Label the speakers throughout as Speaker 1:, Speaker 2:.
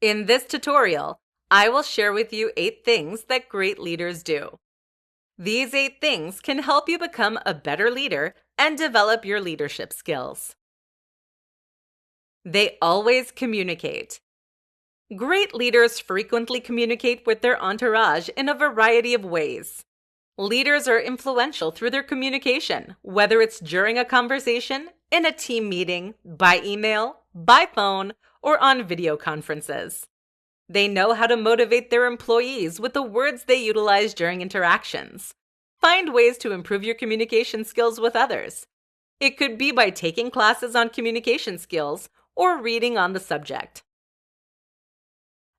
Speaker 1: In this tutorial, I will share with you 8 things that great leaders do. These 8 things can help you become a better leader and develop your leadership skills. They always communicate. Great leaders frequently communicate with their entourage in a variety of ways. Leaders are influential through their communication, whether it's during a conversation, in a team meeting, by email, by phone, or on video conferences. They know how to motivate their employees with the words they utilize during interactions. Find ways to improve your communication skills with others. It could be by taking classes on communication skills or reading on the subject.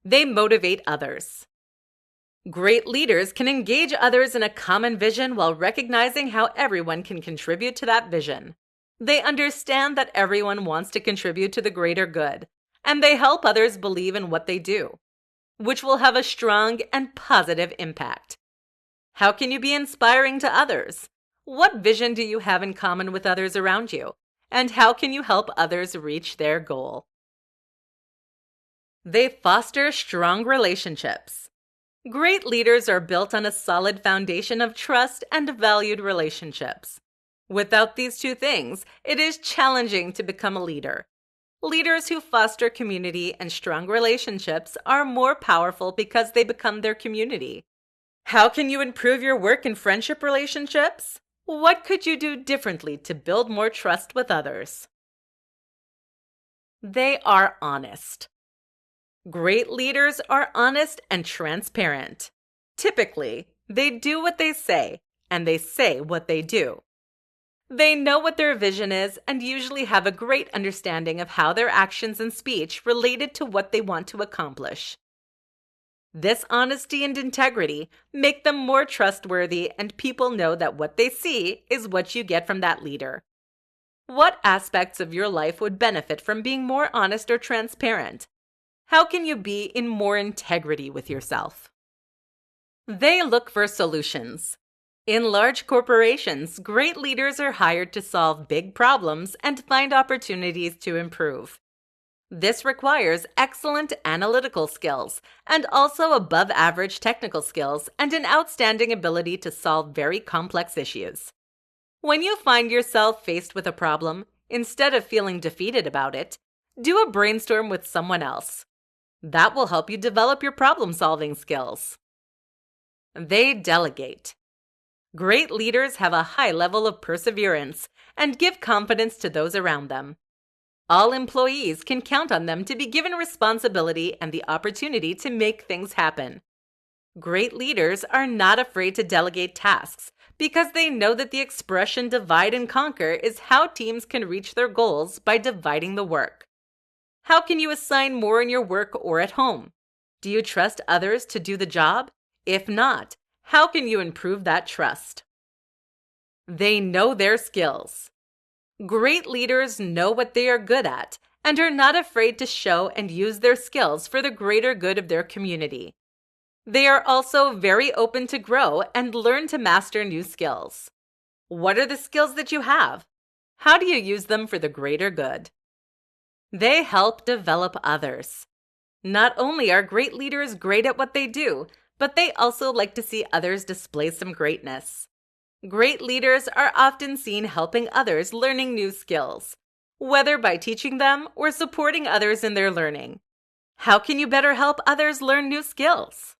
Speaker 1: They motivate others. Great leaders can engage others in a common vision while recognizing how everyone can contribute to that vision. They understand that everyone wants to contribute to the greater good, and they help others believe in what they do, which will have a strong and positive impact. How can you be inspiring to others? What vision do you have in common with others around you? And how can you help others reach their goal? They foster strong relationships. Great leaders are built on a solid foundation of trust and valued relationships. Without these 2 things, it is challenging to become a leader. Leaders who foster community and strong relationships are more powerful because they become their community. How can you improve your work and friendship relationships? What could you do differently to build more trust with others? They are honest. Great leaders are honest and transparent. Typically, they do what they say, and they say what they do. They know what their vision is and usually have a great understanding of how their actions and speech related to what they want to accomplish. This honesty and integrity make them more trustworthy, and people know that what they see is what you get from that leader. What aspects of your life would benefit from being more honest or transparent? How can you be in more integrity with yourself? They look for solutions. In large corporations, great leaders are hired to solve big problems and find opportunities to improve. This requires excellent analytical skills and also above-average technical skills and an outstanding ability to solve very complex issues. When you find yourself faced with a problem, instead of feeling defeated about it, do a brainstorm with someone else. That will help you develop your problem-solving skills. They delegate. Great leaders have a high level of perseverance and give confidence to those around them. All employees can count on them to be given responsibility and the opportunity to make things happen. Great leaders are not afraid to delegate tasks because they know that the expression divide and conquer is how teams can reach their goals by dividing the work. How can you assign more in your work or at home? Do you trust others to do the job? If not, how can you improve that trust? They know their skills. Great leaders know what they are good at and are not afraid to show and use their skills for the greater good of their community. They are also very open to grow and learn to master new skills. What are the skills that you have? How do you use them for the greater good? They help develop others. Not only are great leaders great at what they do, but they also like to see others display some greatness. Great leaders are often seen helping others learning new skills, whether by teaching them or supporting others in their learning. How can you better help others learn new skills?